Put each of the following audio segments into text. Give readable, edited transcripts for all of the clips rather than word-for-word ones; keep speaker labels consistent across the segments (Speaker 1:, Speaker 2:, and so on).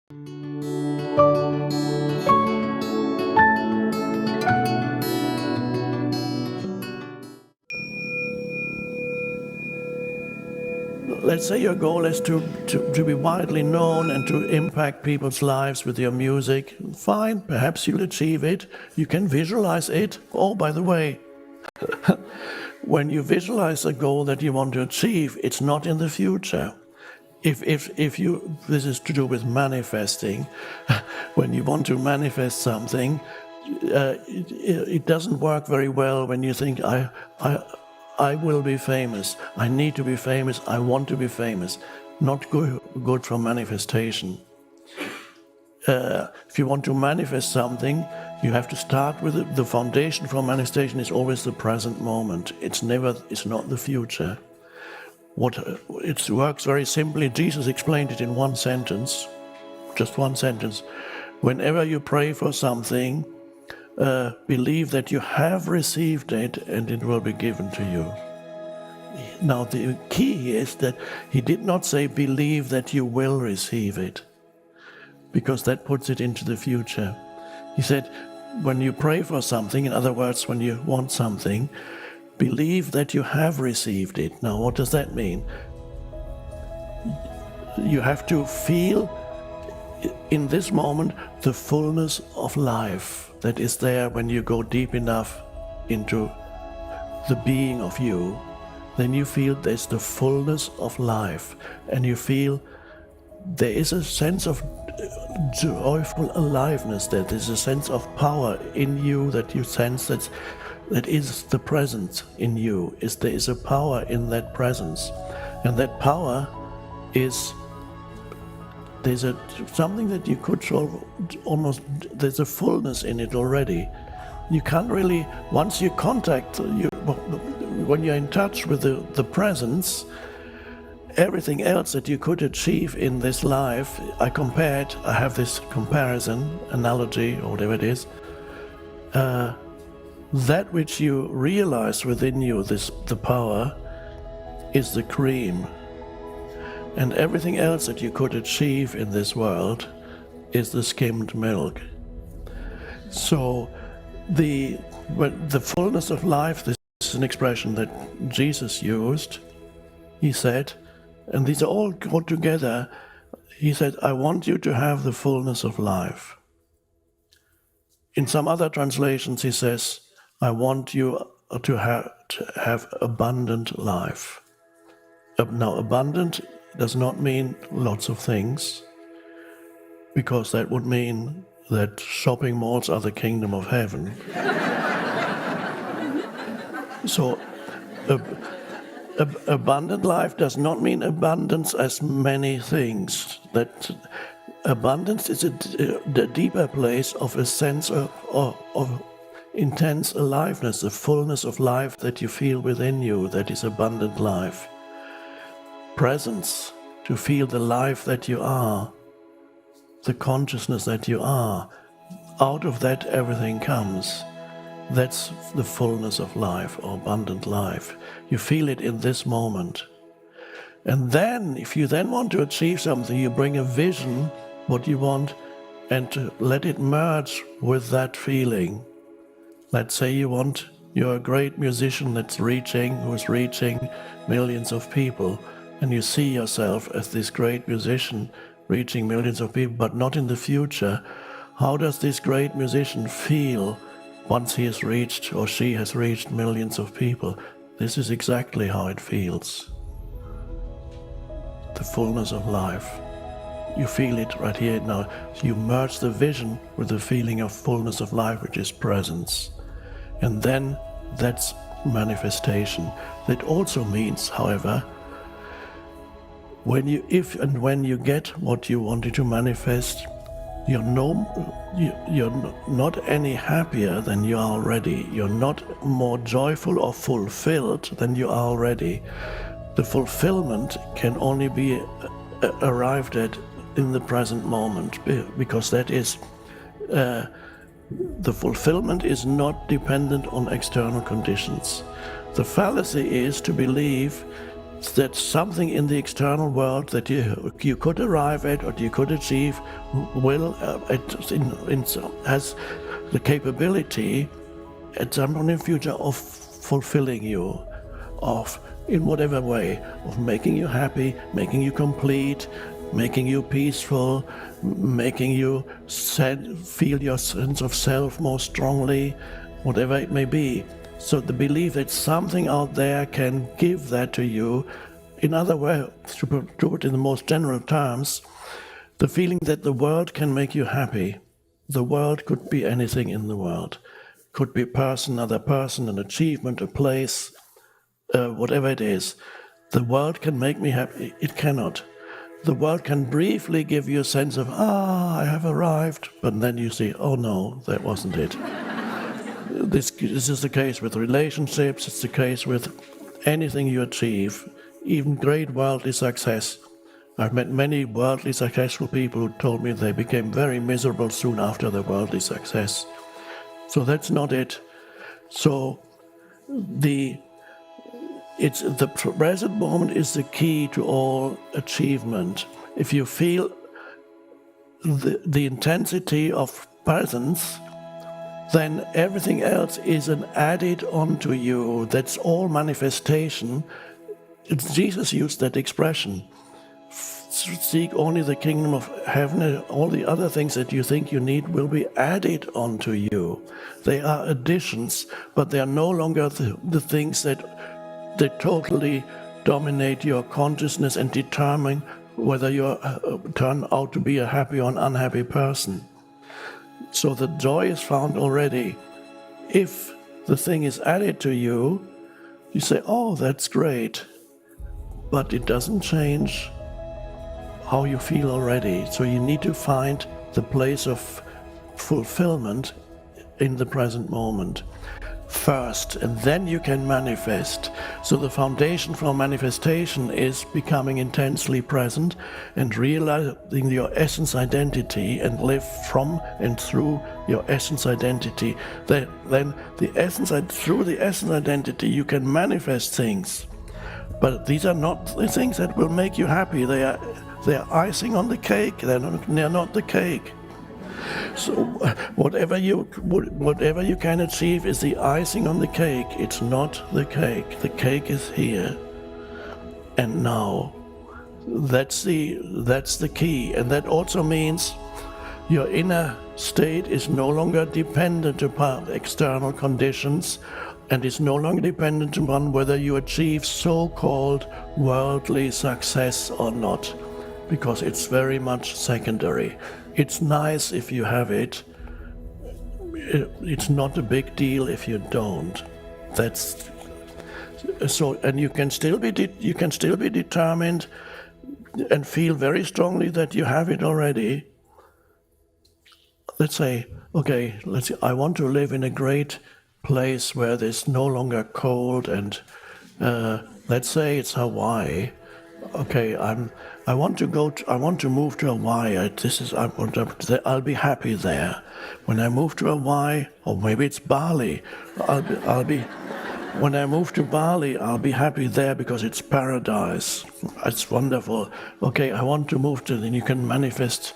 Speaker 1: Let's say your goal is to be widely known and to impact people's lives with your music. Fine, perhaps you'll achieve it. You can visualize it. Oh, by the way, when you visualize a goal that you want to achieve, it's not in the future. If you, this is to do with manifesting. When you want to manifest something, it doesn't work very well when you think, I will be famous, I need to be famous, I want to be famous. Not good for manifestation. If you want to manifest something, you have to start with it. The foundation for manifestation is always the present moment. It's not the future. It works very simply. Jesus explained it in one sentence, just one sentence. Whenever you pray for something, believe that you have received it and it will be given to you. Now the key is that he did not say believe that you will receive it, because that puts it into the future. He said when you pray for something, in other words, when you want something, believe that you have received it. Now what does that mean? You have to feel in this moment the fullness of life that is there. When you go deep enough into the being of you, then you feel there's the fullness of life, and you feel there is a sense of joyful aliveness, that there's a sense of power in you, that you sense that is the presence in you. There is a power in that presence, and that power is, there's something that you could almost, there's a fullness in it already. You can't really, once you contact, when you're in touch with the presence, everything else that you could achieve in this life, I have this comparison, analogy, or whatever it is, that which you realize within you, the power, is the cream. And everything else that you could achieve in this world is the skimmed milk. So the fullness of life, this is an expression that Jesus used. He said, and these are all go together, he said, I want you to have the fullness of life. In some other translations he says, I want you to have abundant life. Now, abundant does not mean lots of things, because that would mean that shopping malls are the kingdom of heaven. So, abundant life does not mean abundance as many things. That abundance is the deeper place of a sense of intense aliveness, the fullness of life that you feel within you, that is abundant life. Presence, to feel the life that you are, the consciousness that you are. Out of that everything comes. That's the fullness of life, or abundant life. You feel it in this moment. And then, if you then want to achieve something, you bring a vision, what you want, and to let it merge with that feeling. Let's say you're a great musician who's reaching millions of people, and you see yourself as this great musician reaching millions of people, but not in the future. How does this great musician feel once he has reached, or she has reached, millions of people? This is exactly how it feels. The fullness of life. You feel it right here now. You merge the vision with the feeling of fullness of life, which is presence. And then that's manifestation. That also means, however, if and when you get what you wanted to manifest, you're not any happier than you are already. You're not more joyful or fulfilled than you are already. The fulfillment can only be arrived at in the present moment, because that is, the fulfillment is not dependent on external conditions. The fallacy is to believe that something in the external world that you could arrive at or you could achieve will has the capability at some point in the future of fulfilling you, of in whatever way, of making you happy, making you complete, making you peaceful, making you feel your sense of self more strongly, whatever it may be. So the belief that something out there can give that to you, in other words, to put it in the most general terms, the feeling that the world can make you happy. The world could be anything in the world. Could be a person, another person, an achievement, a place, whatever it is. The world can make me happy. It cannot. The world can briefly give you a sense of, I have arrived, but then you see, oh no, that wasn't it. This is the case with relationships, it's the case with anything you achieve, even great worldly success. I've met many worldly successful people who told me they became very miserable soon after their worldly success. So that's not it. So the present moment is the key to all achievement. If you feel the intensity of presence, then everything else is an added onto you. That's all manifestation. Jesus used that expression. Seek only the kingdom of heaven. All the other things that you think you need will be added onto you. They are additions, but they are no longer the things that totally dominate your consciousness and determine whether you turn out to be a happy or an unhappy person. So the joy is found already. If the thing is added to you, you say, oh, that's great. But it doesn't change how you feel already. So you need to find the place of fulfillment in the present moment first, and then you can manifest. So the foundation for manifestation is becoming intensely present and realizing your essence identity and live from and through your essence identity. Then through the essence identity you can manifest things. But these are not the things that will make you happy. They are icing on the cake. They're not the cake. So whatever you can achieve is the icing on the cake. It's not the cake. The cake is here and now. That's the key, and that also means your inner state is no longer dependent upon external conditions, and is no longer dependent upon whether you achieve so-called worldly success or not, because it's very much secondary. It's nice if you have it. It's not a big deal if you don't. That's so, and you can still be determined and feel very strongly that you have it already. Let's say, okay, I want to live in a great place where there's no longer cold, and let's say it's Hawaii. Okay, I want to move to Hawaii. I'll be happy there. When I move to Hawaii, or maybe it's Bali, when I move to Bali, I'll be happy there because it's paradise. It's wonderful. Okay, I want to move to, then you can manifest.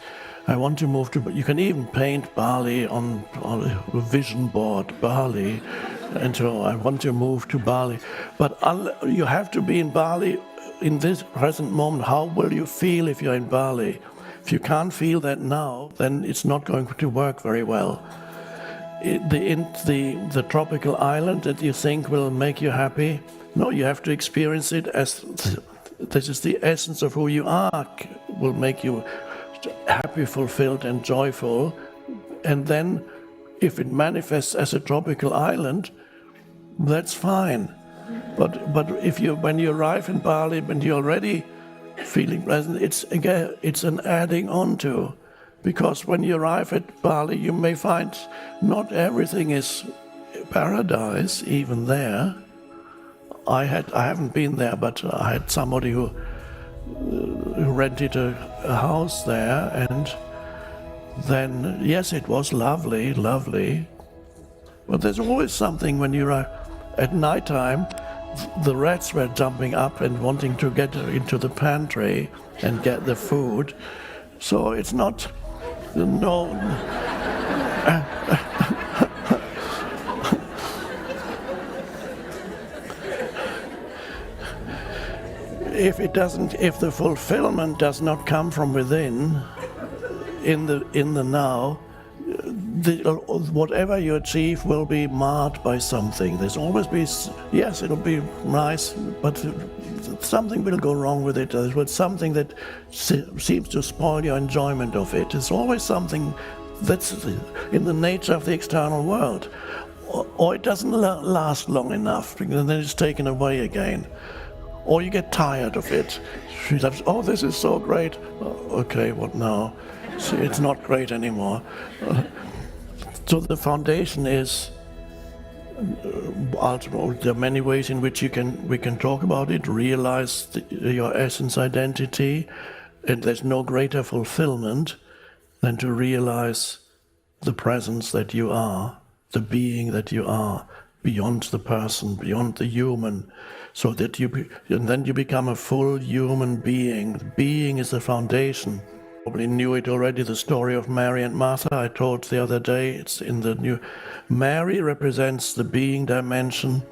Speaker 1: I want to move to, you can even paint Bali on a vision board, Bali. And so I want to move to Bali. But you have to be in Bali in this present moment. How will you feel if you're in Bali? If you can't feel that now, then it's not going to work very well. The tropical island that you think will make you happy, no, you have to experience it as this is the essence of who you are, will make you happy, fulfilled, and joyful. And then if it manifests as a tropical island, that's fine. But when you arrive in Bali, when you're already feeling pleasant, it's an adding on to. Because when you arrive at Bali, you may find not everything is paradise, even there. I haven't been there, but I had somebody who rented a house there, and then, yes, it was lovely. But there's always something when you arrive at nighttime. the rats were jumping up and wanting to get into the pantry and get the food. So it's not, no. If the fulfillment does not come from within, in the now, whatever you achieve will be marred by something. There's always be, yes, it'll be nice, but something will go wrong with it. There's something that seems to spoil your enjoyment of it. There's always something that's in the nature of the external world. Or it doesn't last long enough, because then it's taken away again. Or you get tired of it. Oh, this is so great. Okay, what now? See, it's not great anymore. So the foundation is, ultimately, there are many ways in which we can talk about it, realize your essence identity, and there's no greater fulfillment than to realize the presence that you are, the being that you are, beyond the person, beyond the human, so that and then you become a full human being. The being is the foundation. Probably knew it already, the story of Mary and Martha I told the other day. It's in the new. Mary represents the being dimension.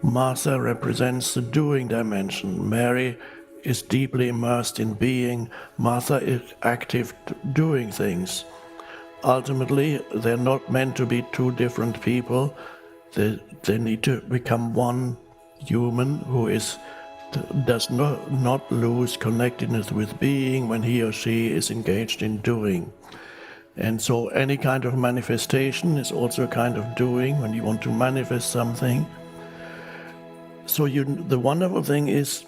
Speaker 1: Martha represents the doing dimension. Mary is deeply immersed in being. Martha is active doing things. Ultimately, they're not meant to be two different people. They need to become one human who does not lose connectedness with being when he or she is engaged in doing. And so any kind of manifestation is also a kind of doing when you want to manifest something. So the wonderful thing is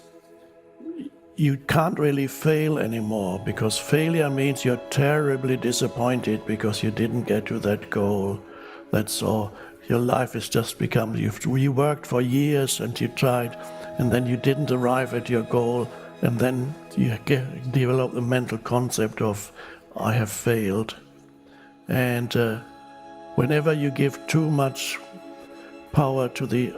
Speaker 1: you can't really fail anymore, because failure means you're terribly disappointed because you didn't get to that goal. That's all. Your life has just become, you worked for years and you tried, and then you didn't arrive at your goal, and then you develop the mental concept of, I have failed. And whenever you give too much power to the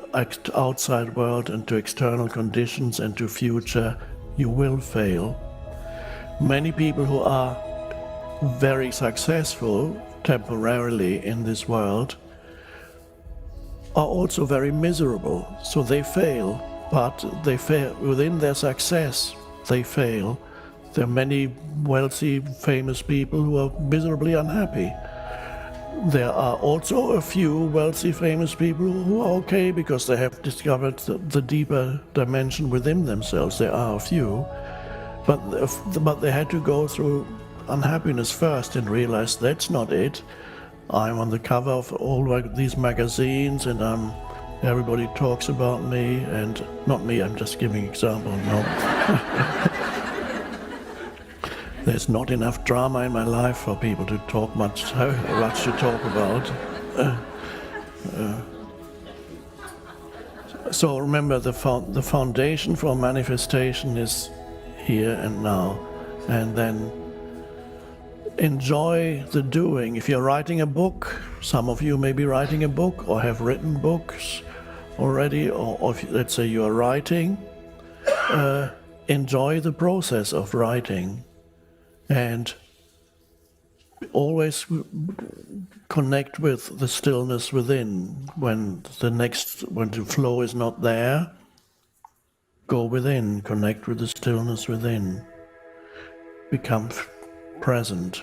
Speaker 1: outside world and to external conditions and to future, you will fail. Many people who are very successful temporarily in this world are also very miserable. So they fail, but they fail within their success. They fail. There are many wealthy, famous people who are miserably unhappy. There are also a few wealthy, famous people who are okay because they have discovered the deeper dimension within themselves. There are a few, but they had to go through unhappiness first and realize that's not it. I'm on the cover of all these magazines, and everybody talks about me, and not me, I'm just giving example, no. There's not enough drama in my life for people to talk much to talk about. So remember, the foundation for manifestation is here and now, and then enjoy the doing. If you're writing a book, some of you may be writing a book or have written books already, or if, let's say you are writing, enjoy the process of writing, and always connect with the stillness within. When the flow is not there, go within, connect with the stillness within, become present.